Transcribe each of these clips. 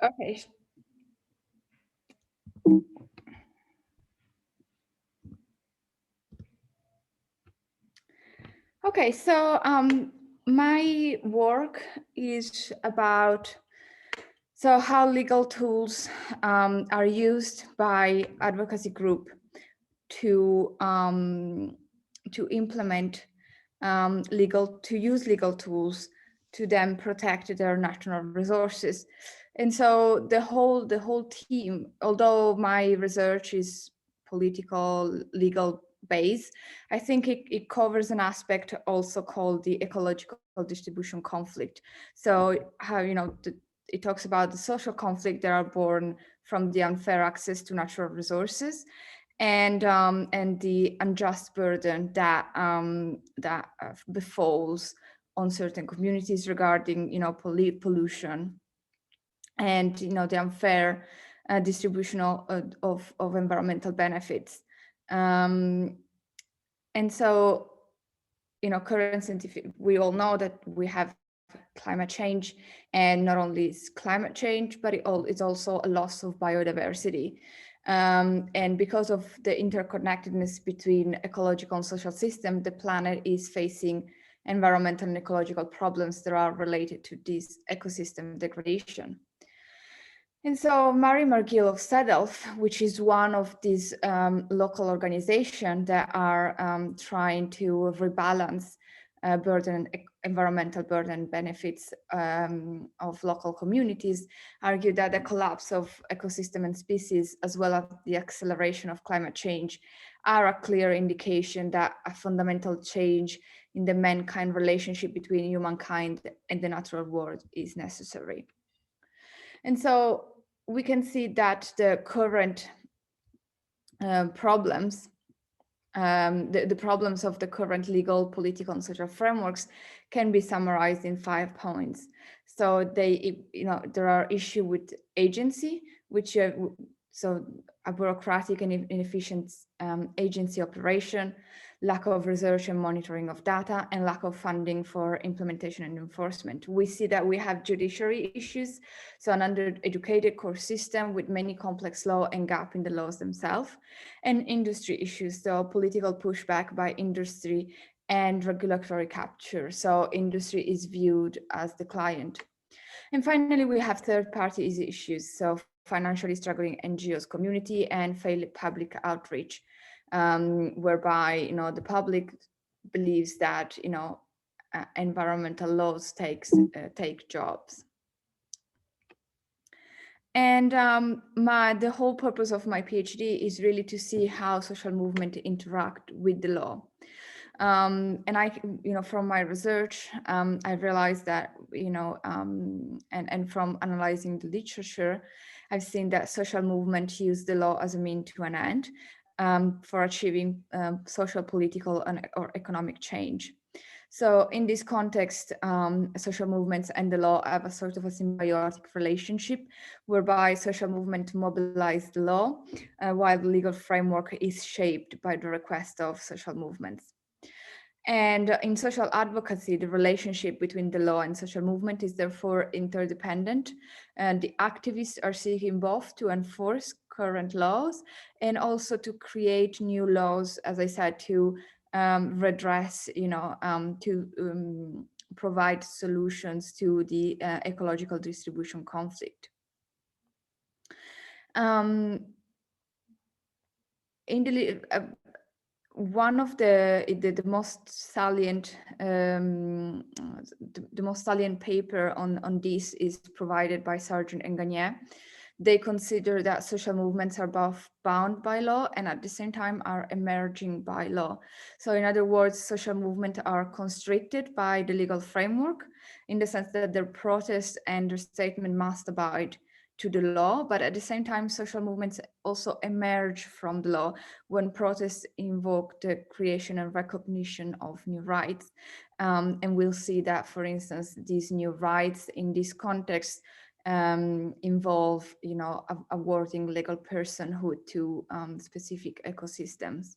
Okay. Okay, so my work is about how legal tools are used by advocacy group to implement use legal tools to then protect their natural resources. And so the whole team, although my research is political legal based, I think it covers an aspect also called the ecological distribution conflict. So how, it talks about the social conflict that are born from the unfair access to natural resources, and the unjust burden that befalls on certain communities regarding, pollution, and the unfair distribution of environmental benefits. Um, and so, current scientific, we all know that we have climate change, and not only is climate change, but it's also a loss of biodiversity. And because of the interconnectedness between ecological and social systems, the planet is facing environmental and ecological problems that are related to this ecosystem degradation. And so Mary McGill of Sedelf, which is one of these local organizations that are trying to rebalance environmental burden benefits of local communities, argue that the collapse of ecosystem and species, as well as the acceleration of climate change, are a clear indication that a fundamental change in the mankind relationship between humankind and the natural world is necessary. And so we can see that the current problems, the problems of the current legal, political, and social frameworks can be summarized in 5 points. So there are issues with agency, which so a bureaucratic and inefficient agency operation, lack of research and monitoring of data, and lack of funding for implementation and enforcement. We see that we have judiciary issues, so an undereducated court system with many complex law and gap in the laws themselves, and industry issues, so political pushback by industry and regulatory capture. So industry is viewed as the client. And finally, we have third-party issues, so financially struggling NGOs community and failed public outreach, whereby the public believes that environmental laws take jobs. And the whole purpose of my PhD is really to see how social movement interact with the law. And from my research, I realized that, and from analyzing the literature, I've seen that social movement use the law as a means to an end for achieving social, political, or economic change. So in this context, social movements and the law have a sort of a symbiotic relationship, whereby social movement mobilize the law, while the legal framework is shaped by the request of social movements. And in social advocacy, the relationship between the law and social movement is therefore interdependent. And the activists are seeking both to enforce current laws and also to create new laws, as I said, to redress, to provide solutions to the ecological distribution conflict. One of the most salient the most salient paper on this is provided by Sargent and Gagne. They consider that social movements are both bound by law and at the same time are emerging by law. So in other words, social movements are constricted by the legal framework in the sense that their protest and their statement must abide to the law, but at the same time, social movements also emerge from the law when protests invoke the creation and recognition of new rights. And we'll see that, for instance, these new rights in this context involve, awarding legal personhood to specific ecosystems.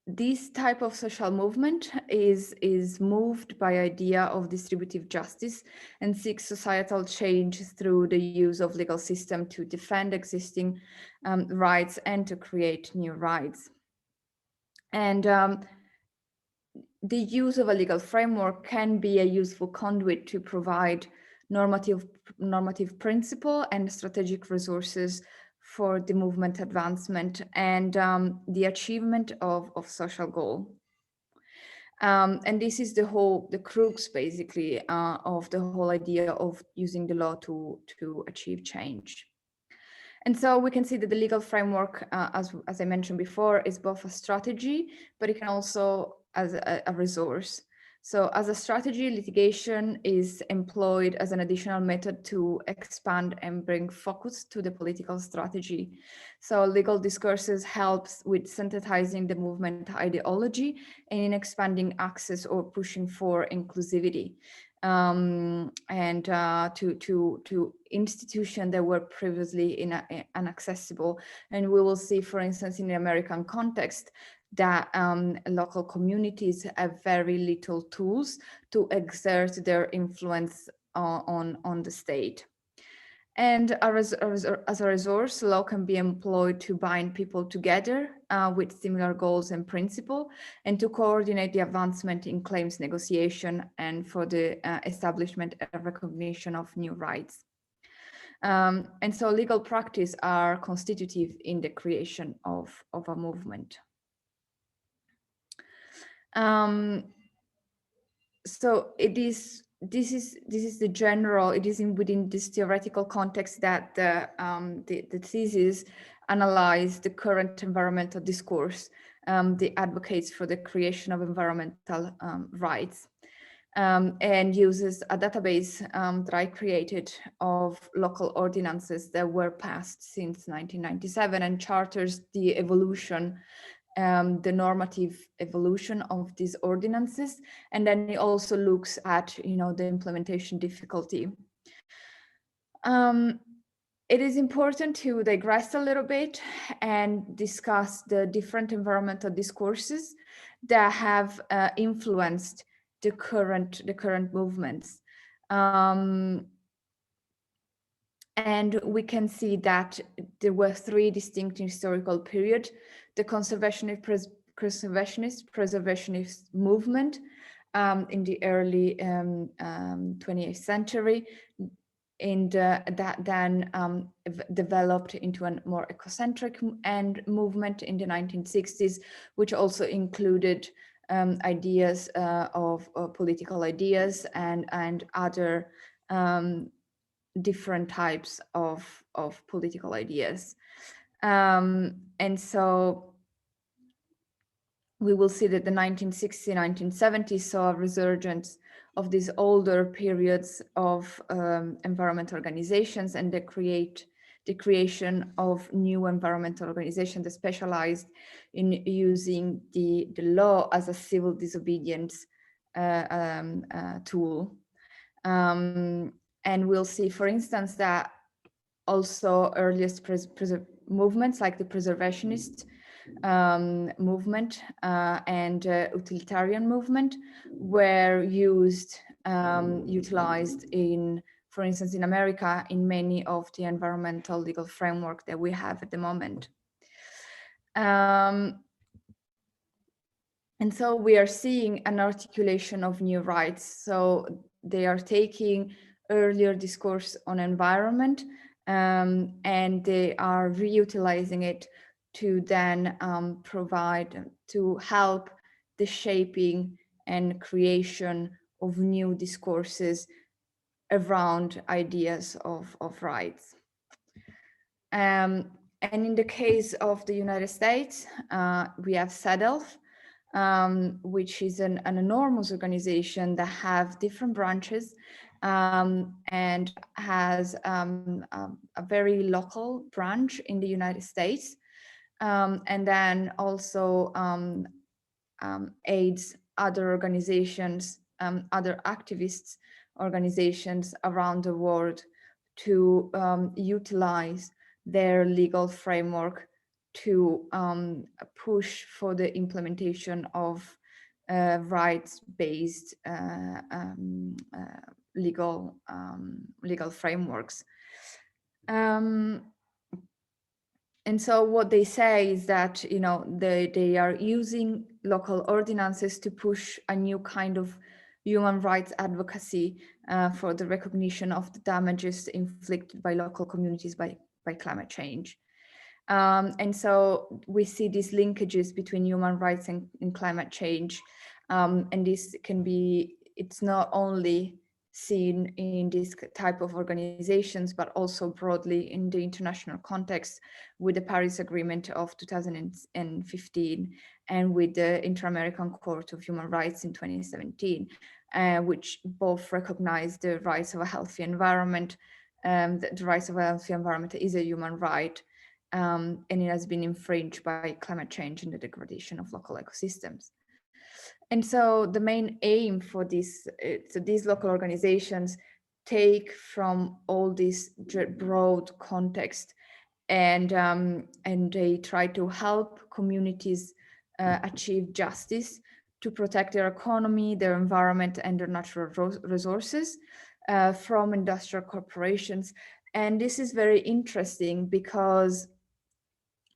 this type of social movement is moved by idea of distributive justice and seeks societal change through the use of legal system to defend existing rights and to create new rights. And the use of a legal framework can be a useful conduit to provide normative principle and strategic resources for the movement advancement and the achievement of social goal. And this is the crux basically of the whole idea of using the law to achieve change. And so we can see that the legal framework, as I mentioned before, is both a strategy, but it can also as a resource. So as a strategy, litigation is employed as an additional method to expand and bring focus to the political strategy. So legal discourses helps with synthesizing the movement ideology and in expanding access or pushing for inclusivity. And to institutions that were previously inaccessible. And we will see, for instance, in the American context, that local communities have very little tools to exert their influence on the state. And as a resource, law can be employed to bind people together with similar goals and principles, and to coordinate the advancement in claims negotiation and for the establishment and recognition of new rights. And so legal practice are constitutive in the creation of a movement. So this is the general, it is within this theoretical context that the thesis analyze the current environmental discourse, the advocates for the creation of environmental rights, and uses a database that I created of local ordinances that were passed since 1997 and charters the evolution, the normative evolution of these ordinances, and then it also looks at the implementation difficulty. It is important to digress a little bit and discuss the different environmental discourses that have influenced the current movements. And we can see that there were three distinct historical periods: the conservationist preservationist movement in the early 20th century, and that then developed into a more ecocentric movement in the 1960s, which also included ideas of political ideas and other different types of political ideas. And so we will see that the 1960s, 1970s saw a resurgence of these older periods of environmental organizations and the creation of new environmental organizations that specialized in using the law as a civil disobedience tool. And we'll see, for instance, that also earliest movements like the preservationist movement and utilitarian movement were utilized in, for instance, in America, in many of the environmental legal framework that we have at the moment. And so we are seeing an articulation of new rights. So they are taking earlier discourse on environment and they are reutilizing it to then to help the shaping and creation of new discourses around ideas of rights. And in the case of the United States, we have SEDELF, which is an enormous organization that have different branches and has a very local branch in the United States, and then also aids other organizations, other activists organizations around the world to utilize their legal framework to push for the implementation of rights-based legal frameworks. And so what they say is that, you know, they are using local ordinances to push a new kind of human rights advocacy for the recognition of the damages inflicted by local communities by climate change. And so we see these linkages between human rights and climate change. And this can be, it's not only seen in this type of organizations, but also broadly in the international context with the Paris Agreement of 2015 and with the Inter-American Court of Human Rights in 2017, which both recognize the rights of a healthy environment. The rights of a healthy environment is a human right, and it has been infringed by climate change and the degradation of local ecosystems. And so the main aim for this, so these local organizations take from all this broad context and they try to help communities achieve justice, to protect their economy, their environment, and their natural resources from industrial corporations. And this is very interesting because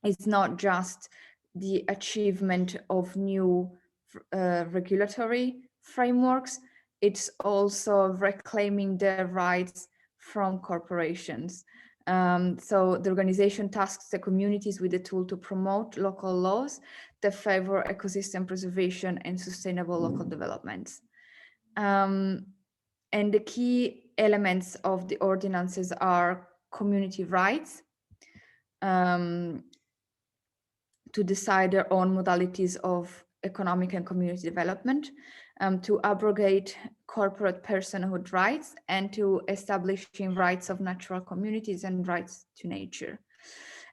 it's not just the achievement of new regulatory frameworks, it's also reclaiming their rights from corporations. So the organization tasks the communities with the tool to promote local laws that favor ecosystem preservation and sustainable local developments. And the key elements of the ordinances are community rights, to decide their own modalities of economic and community development, to abrogate corporate personhood rights, and to establishing rights of natural communities and rights to nature.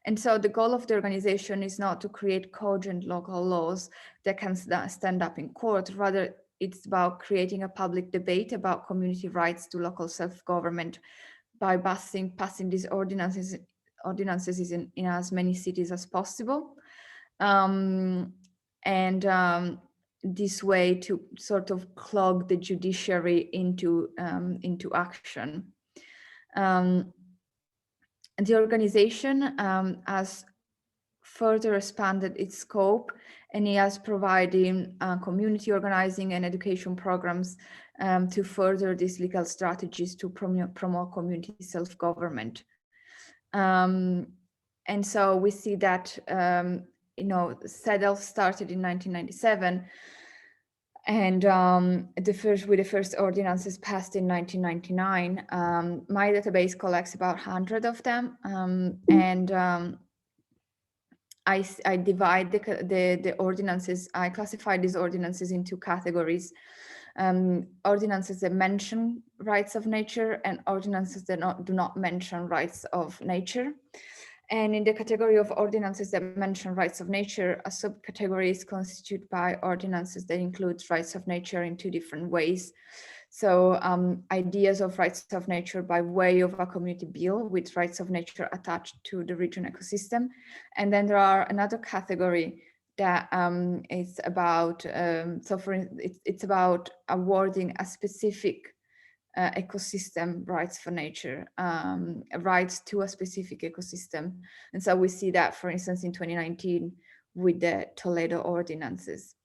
And so the goal of the organization is not to create cogent local laws that can stand up in court. Rather, it's about creating a public debate about community rights to local self-government by passing these ordinances in as many cities as possible. This way to sort of clog the judiciary into action. The organization has further expanded its scope, and it has provided community organizing and education programs to further these legal strategies to promote community self-government. And so we see that you know, CEDELF started in 1997, and with the first ordinances passed in 1999. My database collects about 100 of them, and I divide the ordinances. I classify these ordinances into categories: ordinances that mention rights of nature and ordinances that do not mention rights of nature. And in the category of ordinances that mention rights of nature, a subcategory is constituted by ordinances that include rights of nature in two different ways. So ideas of rights of nature by way of a community bill with rights of nature attached to the region ecosystem. And then there are another category that is about, it's about awarding a specific ecosystem rights for nature, rights to a specific ecosystem. And so we see that, for instance, in 2019 with the Toledo ordinances.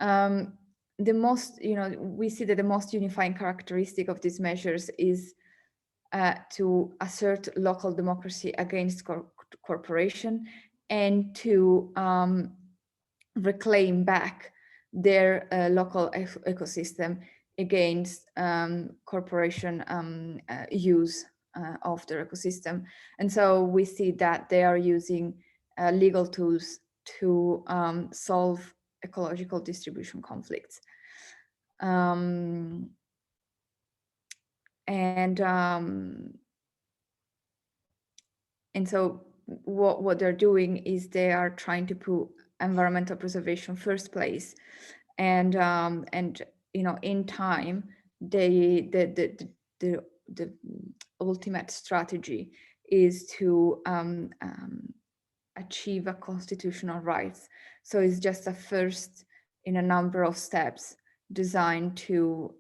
The most, you know, we see that the most unifying characteristic of these measures is to assert local democracy against corporation, and to reclaim back their local ecosystem against corporation use of their ecosystem. And so we see that they are using legal tools to solve ecological distribution conflicts. And so what they're doing is they are trying to put environmental preservation first place, and you know, in time, the ultimate strategy is to achieve a constitutional rights. So it's just a first in a number of steps designed to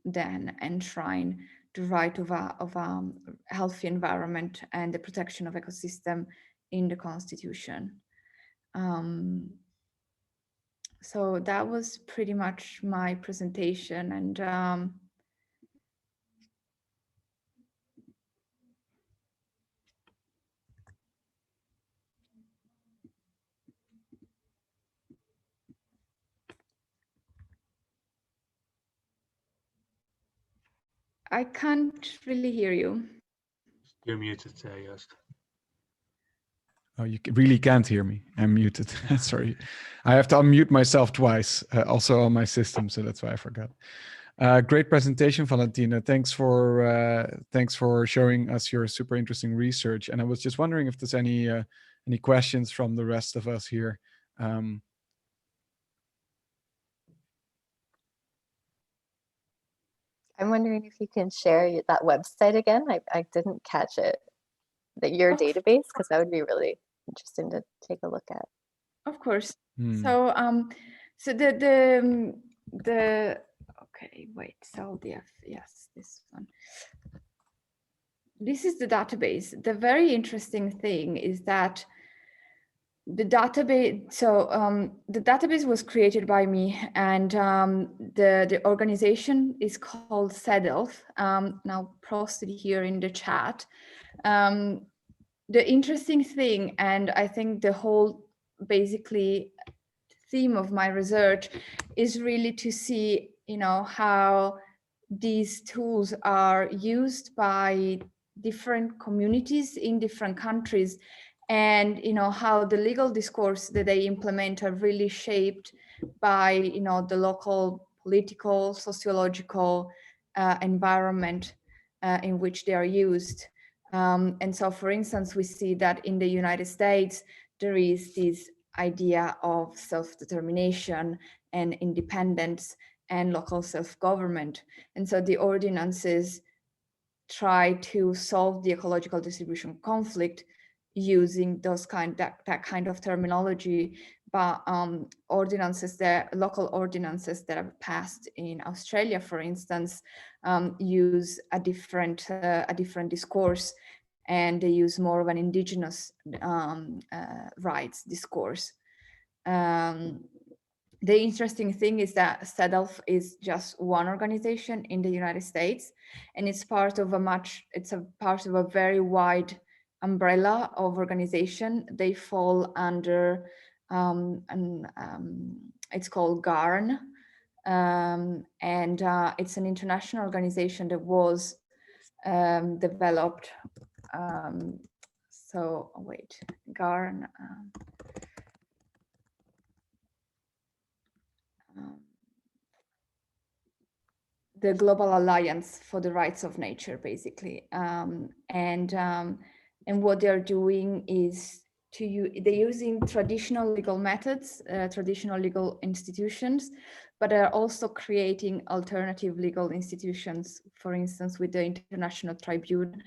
then enshrine the right of a healthy environment and the protection of ecosystem in the Constitution. So that was pretty much my presentation, and I can't really hear you. You're muted, yes. Oh, you really can't hear me. I'm muted. Sorry. I have to unmute myself twice, also on my system, so that's why I forgot. Great presentation, Valentina. Thanks for showing us your super interesting research. And I was just wondering if there's any questions from the rest of us here. I'm wondering if you can share that website again. I didn't catch it, your database, because that would be really interesting to take a look at. Of course. So so the okay, wait, so yes, this one. This is the database. The very interesting thing is that the database, so the database was created by me, and the organization is called SEDELF, now posted here in the chat. The interesting thing, and I think the whole basically theme of my research is really to see, how these tools are used by different communities in different countries, and how the legal discourse that they implement are really shaped by the local political, sociological environment in which they are used. And so, for instance, we see that in the United States, there is this idea of self-determination and independence and local self-government. And so the ordinances try to solve the ecological distribution conflict using that kind of terminology. But local ordinances that are passed in Australia, for instance, use a different discourse, and they use more of an indigenous rights discourse. The interesting thing is that SEDELF is just one organization in the United States, and it's part of a very wide umbrella of organization. They fall under, it's called GARN, and it's an international organization that was developed. So wait, GARN. The Global Alliance for the Rights of Nature, basically, and what they're doing is they're using traditional legal methods, traditional legal institutions, but they're also creating alternative legal institutions. For instance, with the International Tribunal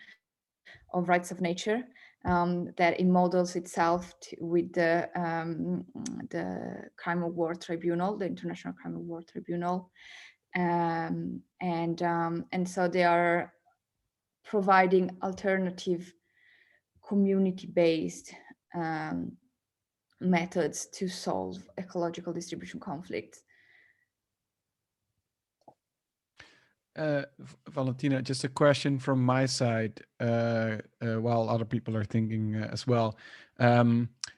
of Rights of Nature, that it models itself with the Crime of War Tribunal, the International Crime of War Tribunal. And so they are providing alternative community-based methods to solve ecological distribution conflicts. Valentina, just a question from my side, while other people are thinking as well.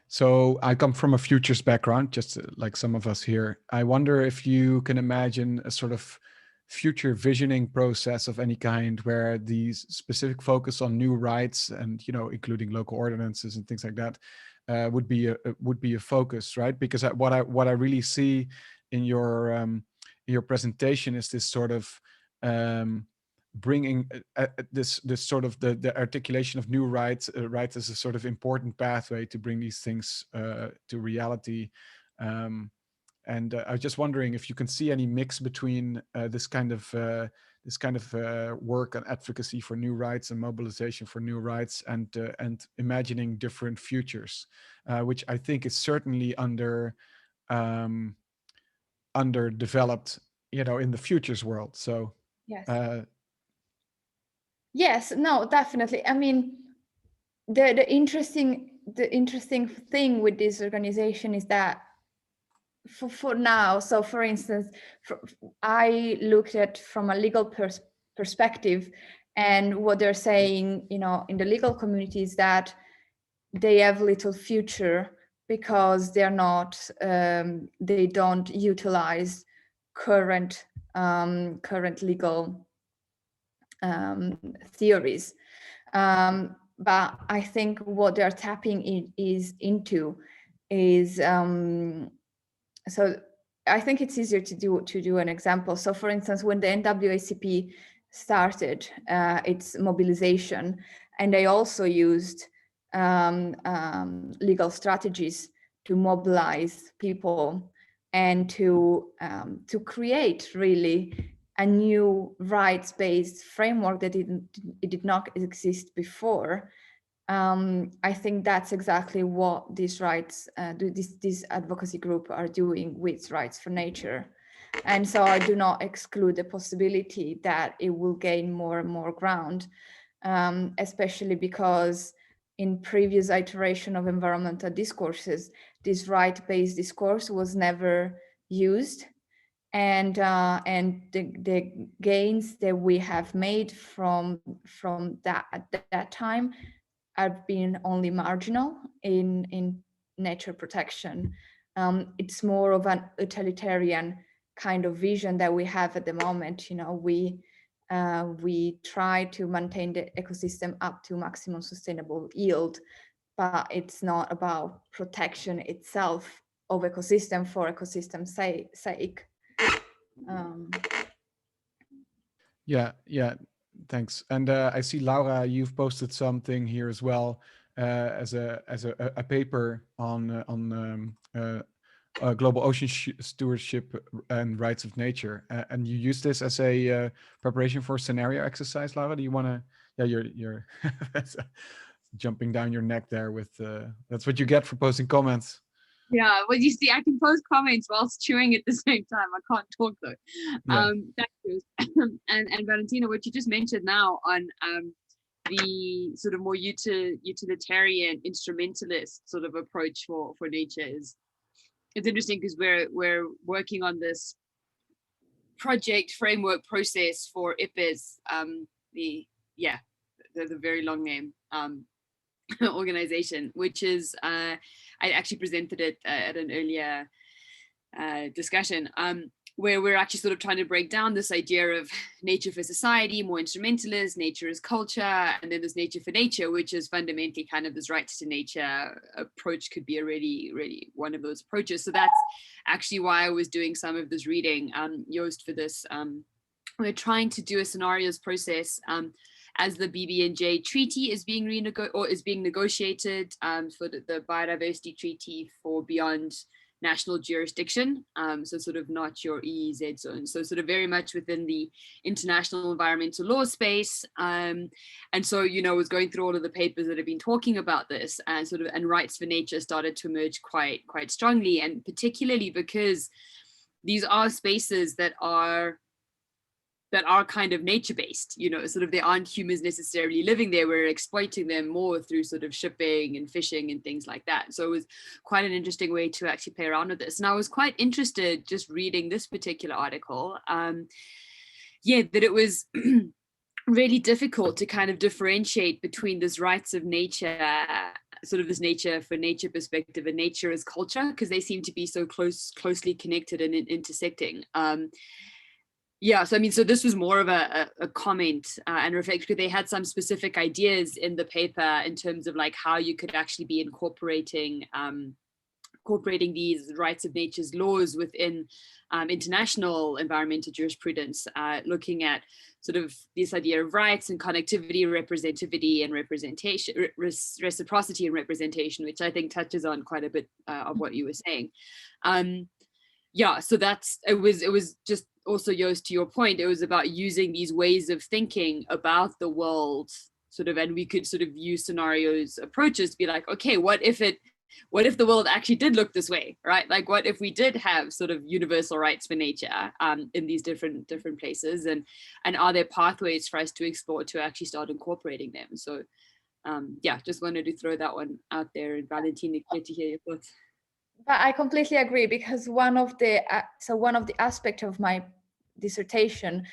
So I come from a futures background, just like some of us here. I wonder if you can imagine a sort of future visioning process of any kind where these specific focus on new rights and, including local ordinances and things like that, would be a focus, right? Because what I really see in your presentation is this sort of bringing this sort of the articulation of new rights as a sort of important pathway to bring these things to reality. And I was just wondering if you can see any mix between this kind of this kind of work on advocacy for new rights and mobilization for new rights, and imagining different futures, which I think is certainly underdeveloped, in the futures world. So Yes. Yes, no, definitely. I mean, the interesting thing with this organization is that for now, so for instance, I looked at from a legal perspective, and what they're saying, in the legal community is that they have little future because they're not, they don't utilize current legal theories. But I think what they're tapping into is, so I think it's easier to do an example. So for instance, when the NAACP started its mobilization, and they also used legal strategies to mobilize people and to create really a new rights-based framework that it did not exist before. I think that's exactly what these rights, this advocacy group are doing with Rights for Nature. And so I do not exclude the possibility that it will gain more and more ground, especially because in previous iteration of environmental discourses, this right-based discourse was never used. And the gains that we have made from that at that time have been only marginal in nature protection. It's more of an utilitarian kind of vision that we have at the moment. We try to maintain the ecosystem up to maximum sustainable yield, but it's not about protection itself of ecosystem for ecosystem's sake. Yeah, thanks. And I see, Laura, you've posted something here as well, as a paper on global ocean stewardship and rights of nature, and you use this as a preparation for a scenario exercise. Laura, do you want to? Yeah, you're jumping down your neck there with that's what you get for posting comments. Yeah, well, you see, I can post comments whilst chewing at the same time. I can't talk though. Yeah. Thank you. and Valentina, what you just mentioned now on the sort of more utilitarian instrumentalist sort of approach for nature is, it's interesting because we're working on this project framework process for IPIS, the very long name organization, which is I actually presented it at an earlier discussion, where we're actually sort of trying to break down this idea of nature for society, more instrumentalist, nature as culture, and then there's nature for nature, which is fundamentally kind of this rights to nature approach could be a really one of those approaches. So that's actually why I was doing some of this reading, Joost, for this. We're trying to do a scenarios process as the BBNJ treaty is being negotiated for the biodiversity treaty for beyond national jurisdiction, so sort of not your EEZ zone, so sort of very much within the international environmental law space, and so was going through all of the papers that have been talking about this, and and rights for nature started to emerge quite strongly, and particularly because these are spaces that are kind of nature-based, sort of they aren't humans necessarily living there. We're exploiting them more through sort of shipping and fishing and things like that. So it was quite an interesting way to actually play around with this. And I was quite interested just reading this particular article, that it was really difficult to kind of differentiate between this rights of nature, sort of this nature for nature perspective, and nature as culture, because they seem to be so closely connected and intersecting. So this was more of a comment and reflection, because they had some specific ideas in the paper in terms of like how you could actually be incorporating these rights of nature's laws within international environmental jurisprudence, looking at sort of this idea of rights and connectivity, representativity and representation, reciprocity and representation, which I think touches on quite a bit of what you were saying. yeah, so it was just also, Joost, to your point, it was about using these ways of thinking about the world sort of, and we could sort of use scenarios approaches to be like, okay, what if the world actually did look this way, right? Like, what if we did have sort of universal rights for nature in these different places, and are there pathways for us to explore to actually start incorporating them? So yeah, just wanted to throw that one out there. And Valentina, good to hear your thoughts. But I completely agree, because one of the aspects of my dissertation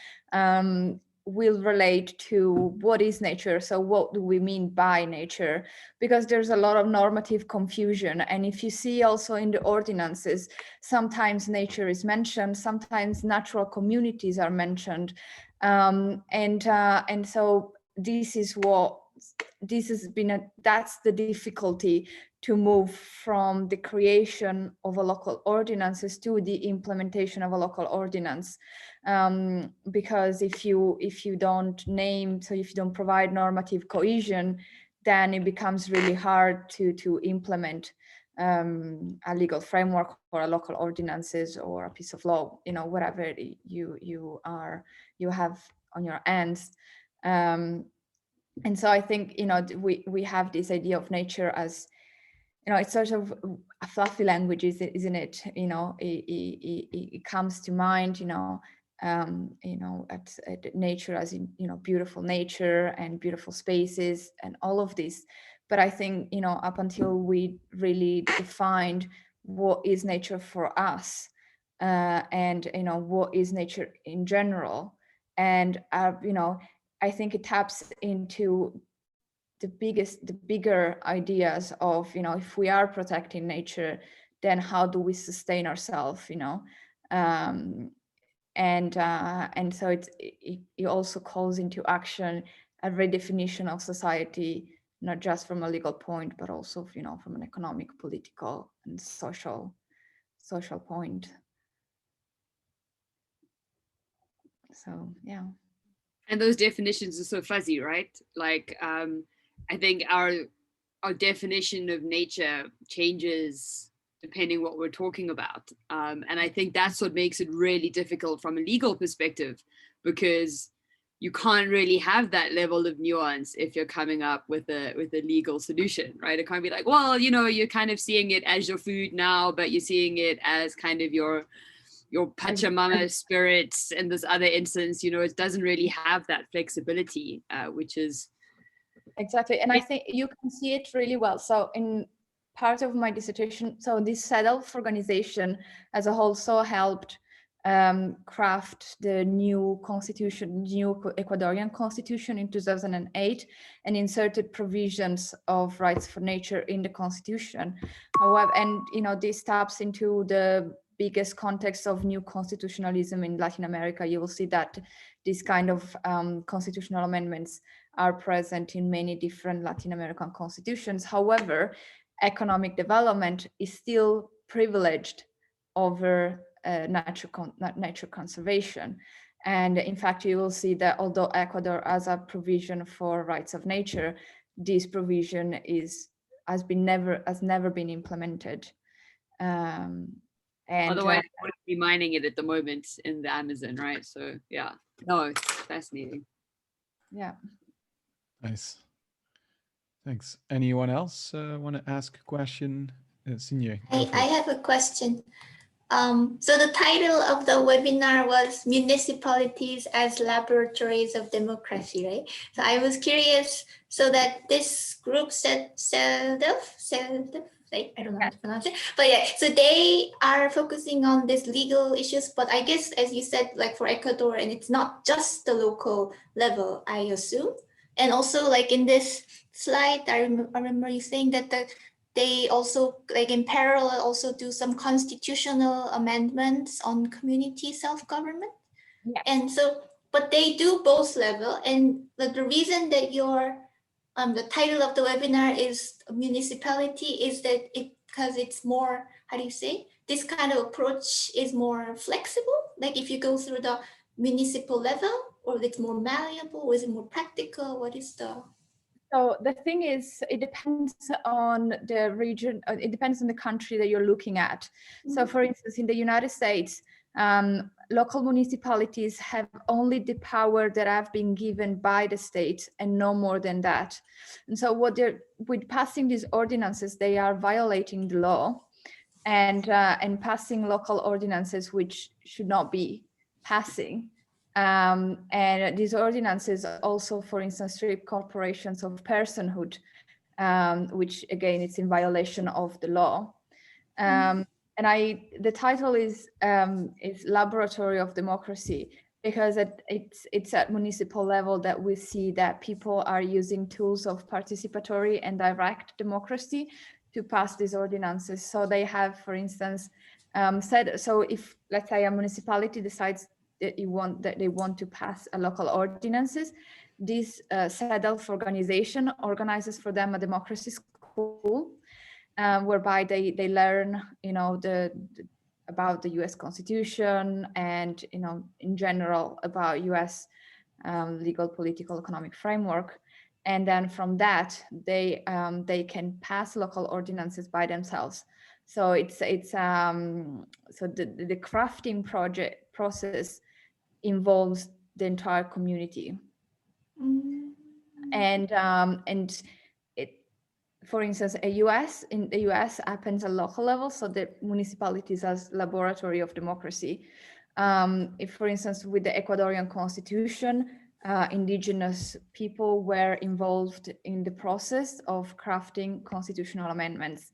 will relate to what is nature. So what do we mean by nature? Because there's a lot of normative confusion. And if you see also in the ordinances, sometimes nature is mentioned, sometimes natural communities are mentioned. And so that's the difficulty to move from the creation of a local ordinances to the implementation of a local ordinance, because if you don't name, so if you don't provide normative cohesion, then it becomes really hard to implement a legal framework or a local ordinances or a piece of law, whatever you have on your hands. And so I think we have this idea of nature as, it's sort of a fluffy language, isn't it? It comes to mind, at nature as in, beautiful nature and beautiful spaces and all of this. But I think, up until we really defined what is nature for us, and, what is nature in general, and, I think it taps into the bigger ideas of, if we are protecting nature, then how do we sustain ourselves, and so it also calls into action a redefinition of society, not just from a legal point, but also, from an economic, political, and social point. So yeah. And those definitions are so fuzzy, right? Like, I think our definition of nature changes depending what we're talking about. And I think that's what makes it really difficult from a legal perspective, because you can't really have that level of nuance if you're coming up with a legal solution, right? It can't be like, well, you're kind of seeing it as your food now, but you're seeing it as kind of your Pachamama spirits in this other instance. It doesn't really have that flexibility, which is exactly. And I think you can see it really well. So in part of my dissertation, so this self-organization as a whole so helped craft the new constitution, new Ecuadorian constitution in 2008, and inserted provisions of rights for nature in the constitution. However, and this taps into the biggest context of new constitutionalism in Latin America. You will see that this kind of constitutional amendments are present in many different Latin American constitutions. However, economic development is still privileged over nature conservation. And in fact, you will see that although Ecuador has a provision for rights of nature, this provision has never been implemented. And otherwise, we wouldn't be mining it at the moment in the Amazon, right? So yeah, no, it's fascinating. Yeah. Nice. Thanks. Anyone else want to ask a question? Sinye, I have a question. So the title of the webinar was Municipalities as Laboratories of Democracy, right? So I was curious, so that this group I don't know how to pronounce it, but yeah, so they are focusing on these legal issues, but I guess, as you said, like for Ecuador, and it's not just the local level, I assume. And also, like in this slide, I remember you saying that they also, like in parallel, also do some constitutional amendments on community self-government. Yes. And so, but they do both level. And the reason that the title of the webinar is municipality is that because it's more, how do you say, this kind of approach is more flexible. Like if you go through the municipal level, or it's more malleable, or is it more practical? What is the So the thing is, it depends on the region, it depends on the country that you're looking at. So for instance, in the United States, local municipalities have only the power that have been given by the state and no more than that. And so with passing these ordinances, they are violating the law and passing local ordinances which should not be passing. And these ordinances also, for instance, strip corporations of personhood, which again, it's in violation of the law. And the title is Laboratory of Democracy, because it's at municipal level that we see that people are using tools of participatory and direct democracy to pass these ordinances. So they have, for instance, said, so if, let's say, a municipality decides that they want to pass a local ordinances, this self-organization organizes for them a democracy school, whereby they learn, about the U.S. Constitution and, in general about U.S. Legal, political, economic framework. And then from that, they can pass local ordinances by themselves. So it's so the crafting process involves the entire community. And it, for instance, in the US happens at local level, so the municipalities as laboratory of democracy. If, for instance, with the Ecuadorian constitution, indigenous people were involved in the process of crafting constitutional amendments.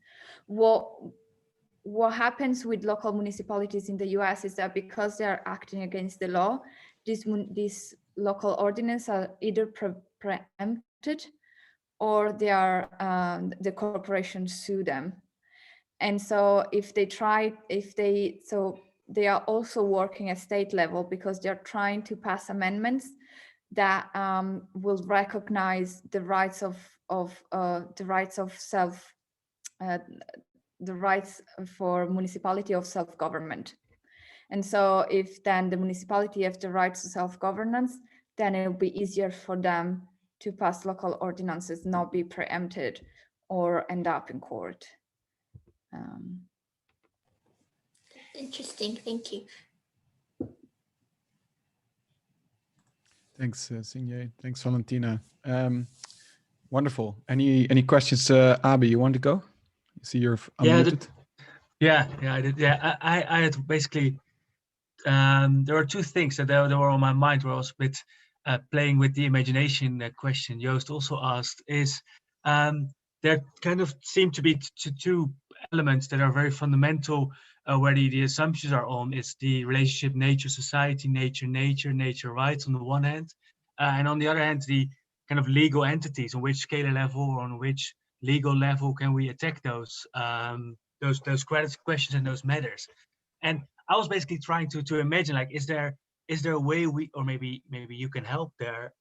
What happens with local municipalities in the US is that because they are acting against the law, these local ordinances are either preempted or they are the corporations sue them. And so they are also working at state level because they're trying to pass amendments that will recognize the rights for municipality of self-government. And so if then the municipality has the rights to self-governance, then it will be easier for them to pass local ordinances, not be preempted or end up in court. Interesting, thank you. Thanks, Signe. Thanks, Valentina. Wonderful. Any questions, Abi? You want to go? I see you're unmuted. Yeah, I did. Yeah, I had basically. There are two things that were on my mind. Where I was a bit playing with the imagination question Joost also asked. Is there kind of seem to be two elements that are very fundamental. Where the assumptions are on is the relationship nature-society, nature rights on the one hand, and on the other hand, the kind of legal entities, on which scalar level or on which legal level can we attack those questions and those matters. And I was basically trying to imagine, like, is there a way or maybe you can help there,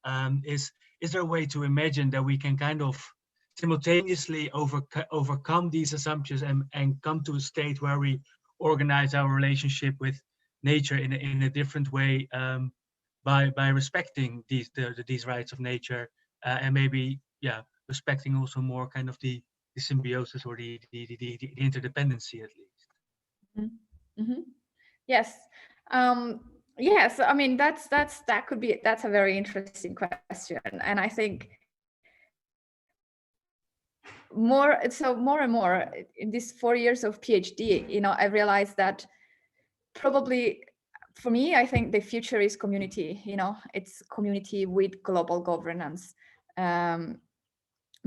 is there a way to imagine that we can kind of simultaneously overcome these assumptions and come to a state where we organize our relationship with nature in a different way, by respecting these rights of nature, and maybe respecting also more kind of the symbiosis or the interdependency at least. Mm-hmm. Mm-hmm. Yes. Yes. I mean, that's a very interesting question, and I think more and more in these 4 years of PhD, I realized that probably for me, I think the future is community. It's community with global governance,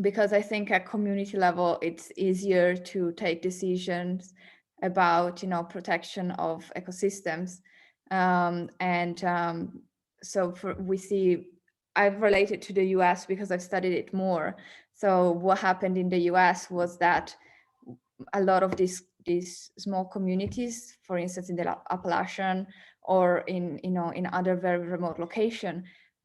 because I think at community level it's easier to take decisions about protection of ecosystems, so we see. I've related to the US because I've studied it more. So what happened in the US was that a lot of these small communities, for instance in the Appalachian or in other very remote location,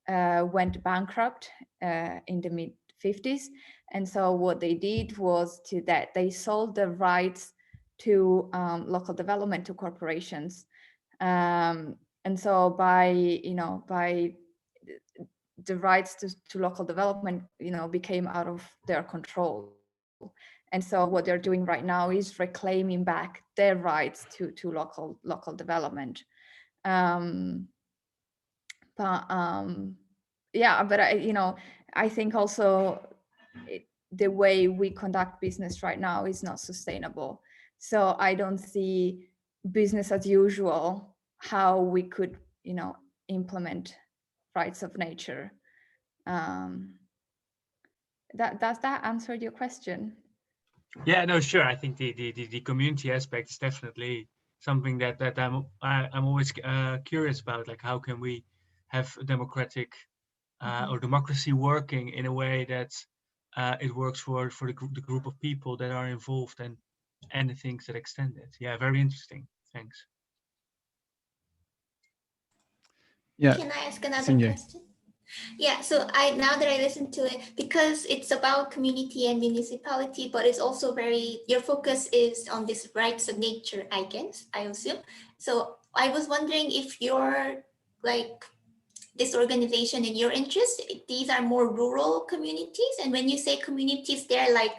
went bankrupt in the mid-50s. And so what they did was that they sold the rights to local development to corporations, and so by the rights to local development, became out of their control. And so what they're doing right now is reclaiming back their rights to local development. But I think also the way we conduct business right now is not sustainable. So I don't see business as usual how we could, implement rights of nature. Does that answer your question? Yeah, no, sure. I think the community aspect is definitely something that I'm always curious about. Like, how can we have a democratic or democracy working in a way that it works for the group of people that are involved and the things that extend it. Yeah, very interesting. Thanks. Yeah. Can I ask another Sinjay. question? Yeah, so now that I listen to it, because it's about community and municipality, but it's also your focus is on this rights of nature, I guess, I assume. So I was wondering if you're like this organization in your interest, these are more rural communities. And when you say communities, they're like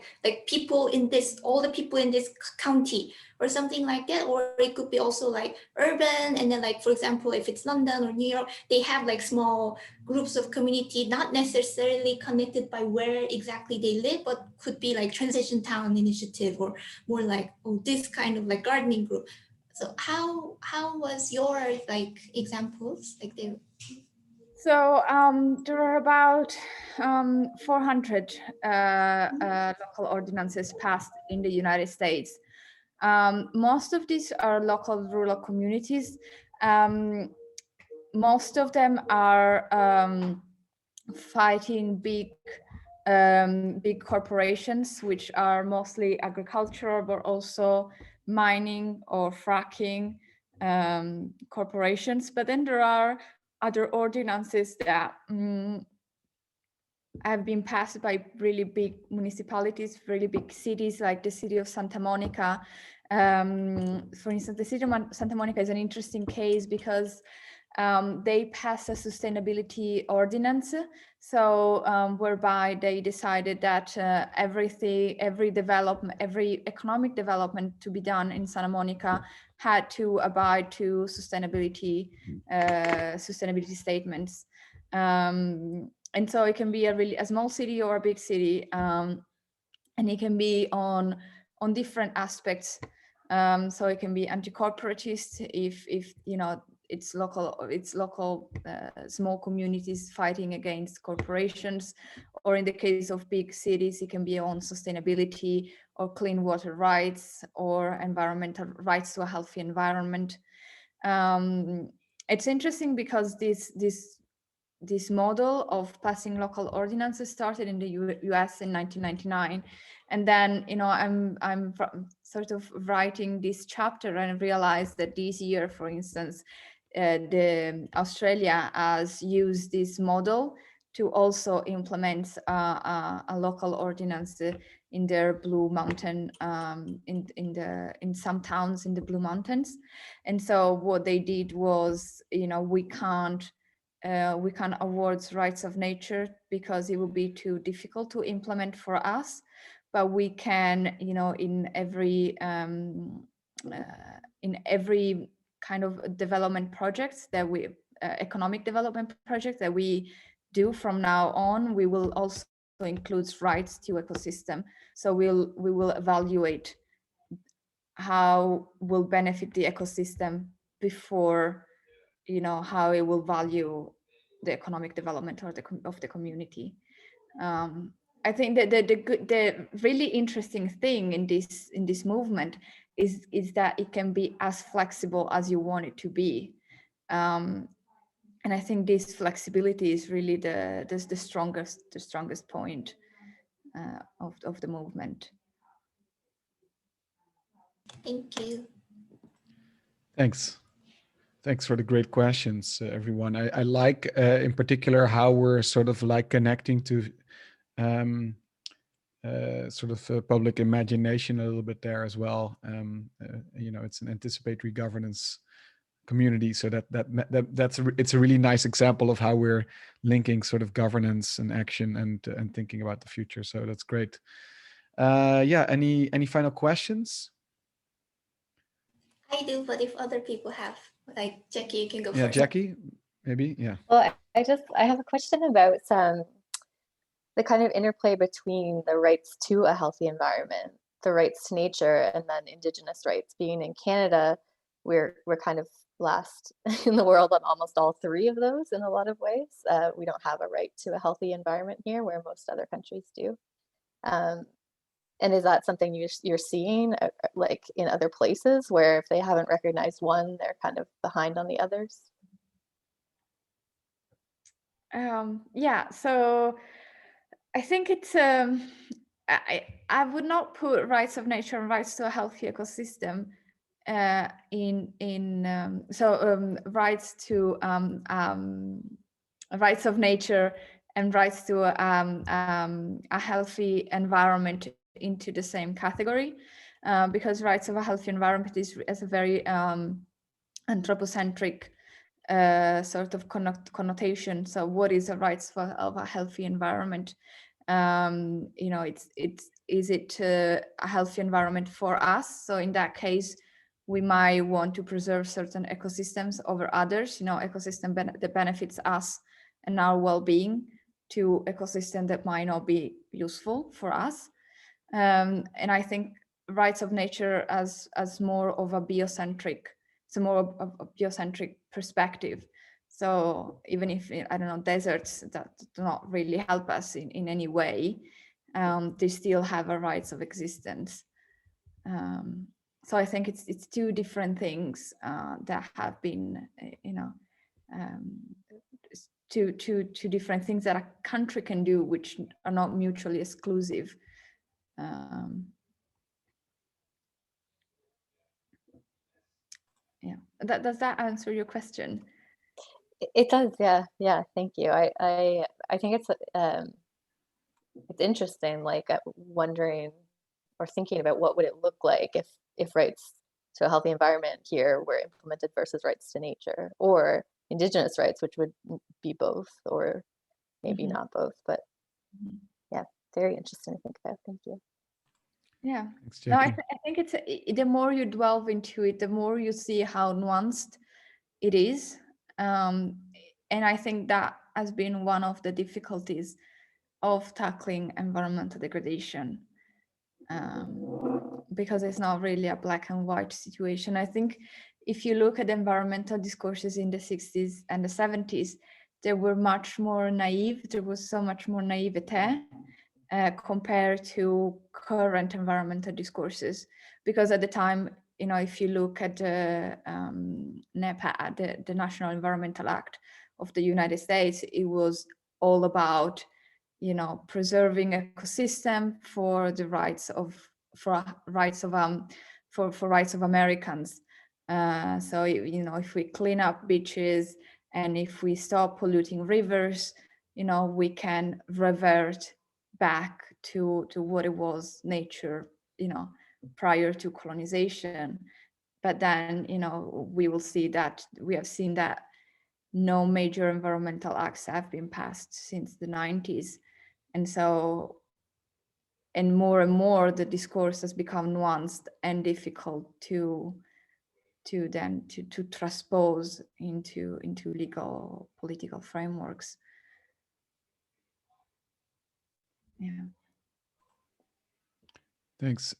people in this, all the people in this county or something like that, or it could be also like urban. And then like, for example, if it's London or New York, they have like small groups of community, not necessarily connected by where exactly they live, but could be like transition town initiative or more like, this kind of like gardening group. So how was your like examples like they? So there are about 400 local ordinances passed in the United States. Most of these are local rural communities. Most of them are fighting big corporations, which are mostly agricultural, but also mining or fracking corporations. But then there are other ordinances that have been passed by really big municipalities, really big cities, like the city of Santa Monica. For instance, the city of Santa Monica is an interesting case because they passed a sustainability ordinance, so whereby they decided that every economic development to be done in Santa Monica had to abide to sustainability statements. And so it can be a small city or a big city, and it can be on different aspects. So it can be anti-corporatist if it's local small communities fighting against corporations, or in the case of big cities, it can be on sustainability or clean water rights or environmental rights to a healthy environment. It's interesting because this model of passing local ordinances started in the US in 1999, and then I'm sort of writing this chapter and realized that this year, for instance, the Australia has used this model to also implement a local ordinance in their Blue Mountain, in some towns in the Blue Mountains. And so what they did was, we can't award rights of nature because it would be too difficult to implement for us, but we can, in every kind of development projects that we economic development projects that we do from now on, we will also include rights to ecosystem. So we will evaluate how will benefit the ecosystem before how it will value the economic development of the community. I think that the really interesting thing in this movement is that it can be as flexible as you want it to be, and I think this flexibility is really the strongest point of the movement. Thank you. Thanks. Thanks for the great questions, everyone. I like, in particular, how we're sort of like connecting to sort of public imagination a little bit there as well. It's an anticipatory governance community. So it's a really nice example of how we're linking sort of governance and action and thinking about the future. So that's great. Yeah. Any final questions? I do, but if other people have, like Jackie, you can go Yeah, first. Jackie, maybe. Yeah. Well, I have a question about the kind of interplay between the rights to a healthy environment, the rights to nature, and then Indigenous rights. Being in Canada, we're kind of last in the world on almost all three of those in a lot of ways. We don't have a right to a healthy environment here, where most other countries do. And is that something you're seeing like in other places, where if they haven't recognized one, they're kind of behind on the others? Yeah, so I think it's I would not put rights of nature and rights to a healthy ecosystem rights to rights of nature and rights to a healthy environment into the same category, because rights of a healthy environment is a very anthropocentric sort of connotation. So what is the rights of a healthy environment? You know, is it a healthy environment for us? So in that case, we might want to preserve certain ecosystems over others, you know, ecosystem that benefits us and our well-being to ecosystem that might not be useful for us. And I think rights of nature as more of a biocentric, it's more of a biocentric perspective. So even if, I don't know, deserts that do not really help us in any way, they still have a rights of existence. So I think it's two different things that have been, you know, two different things that a country can do, which are not mutually exclusive. Yeah, does that answer your question? It does, yeah. Thank you. I think it's interesting, like wondering or thinking about what would it look like if rights to a healthy environment here were implemented versus rights to nature, or Indigenous rights, which would be both, or maybe not both. But yeah, very interesting to think about. Thank you. Yeah. Thanks, No, I Jackie. think it's the more you delve into it, the more you see how nuanced it is. And I think that has been one of the difficulties of tackling environmental degradation, because it's not really a black and white situation. I think if you look at environmental discourses in the 60s and the 70s, they were much more naive. There was so much more naivete compared to current environmental discourses, because at the time, you know, if you look at the NEPA, the National Environmental Act of the United States, it was all about, you know, preserving ecosystem for the rights of Americans. So, you know, if we clean up beaches and if we stop polluting rivers, you know, we can revert back to what it was, nature, you know, prior to colonization. But then, you know, we have seen that no major environmental acts have been passed since the 90s. And so, and more the discourse has become nuanced and difficult to transpose into legal political frameworks. Yeah. Thanks.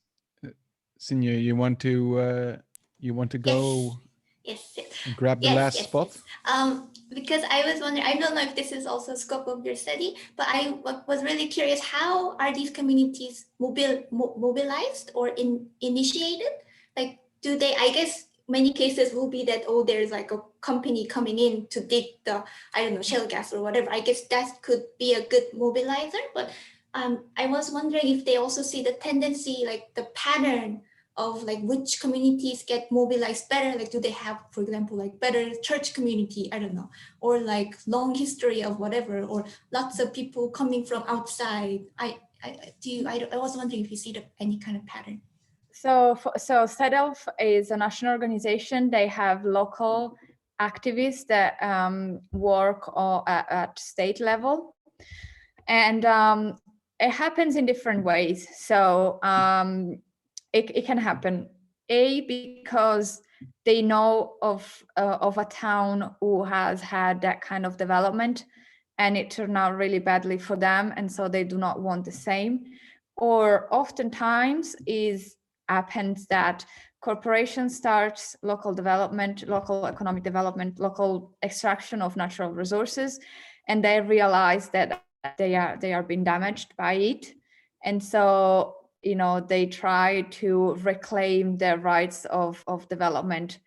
Sinja, you want to go Yes. and grab the last spot? Because I was wondering, I don't know if this is also scope of your study, but I was really curious, how are these communities mobilized or initiated? Like, do they, I guess many cases will be that, oh, there's like a company coming in to dig the, I don't know, shale gas or whatever. I guess that could be a good mobilizer, but I was wondering if they also see the tendency, like the pattern of like which communities get mobilized better. Like, do they have, for example, like better church community, I don't know, or like long history of whatever, or lots of people coming from outside. I was wondering if you see any kind of pattern. So SEDELF is a national organization. They have local activists that work at state level, and it happens in different ways. So it can happen because they know of a town who has had that kind of development, and it turned out really badly for them, and so they do not want the same. Or oftentimes happens that corporation starts local development, local economic development, local extraction of natural resources, and they realize that they are being damaged by it, and so they try to reclaim their rights of development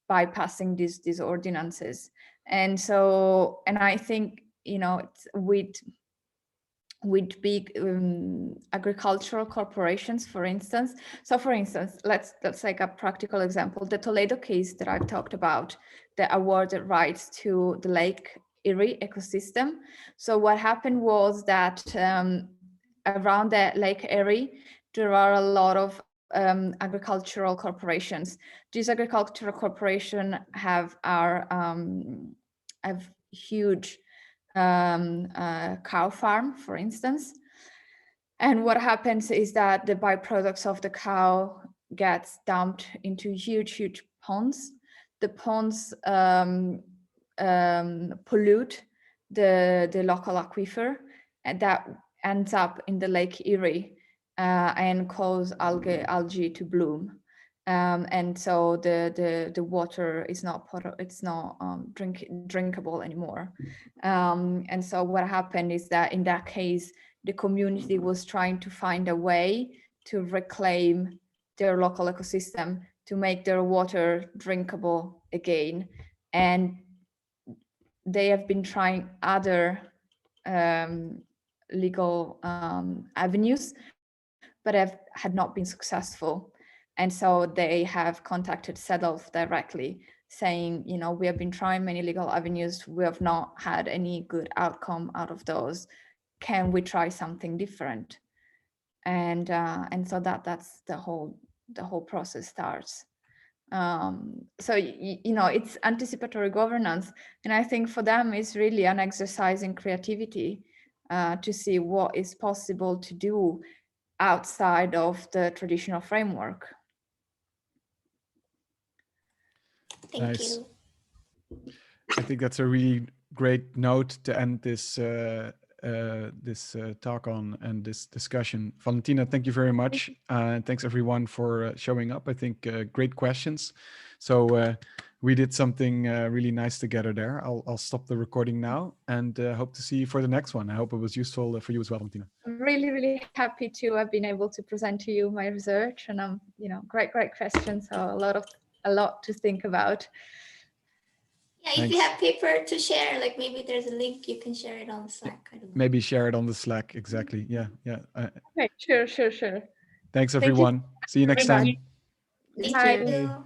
by passing these ordinances. And I think it's with big agricultural corporations, for instance. So for instance, let's take a practical example. The Toledo case that I've talked about, that awarded rights to the Lake Erie ecosystem. So what happened was that around the Lake Erie, there are a lot of agricultural corporations. These agricultural corporations have huge cow farm, for instance. And what happens is that the byproducts of the cow gets dumped into huge ponds. The ponds pollute the local aquifer, and that ends up in the Lake Erie and cause algae to bloom. And so the water is not drinkable anymore. And so what happened is that in that case, the community was trying to find a way to reclaim their local ecosystem, to make their water drinkable again. And they have been trying other legal avenues, but had not been successful. And so they have contacted SEDELF directly, saying, we have been trying many legal avenues. We have not had any good outcome out of those. Can we try something different? And so that's the whole process starts. So it's anticipatory governance, and I think for them it's really an exercise in creativity to see what is possible to do outside of the traditional framework. Thank Nice. you. I think that's a really great note to end this talk on and this discussion. Valentina, thank you very much. Thanks everyone for showing up. I think great questions. So we did something really nice together there. I'll stop the recording now and hope to see you for the next one. I hope it was useful for you as well, Valentina. I'm really happy to have been able to present to you my research, and great questions. So a lot to think about. Yeah, if Thanks. you have paper to share, like maybe there's a link, you can share it on Slack. I don't know. Maybe share it on the Slack. Exactly. Yeah. Okay, sure. Thanks everyone. See you next time. Thank Bye. you.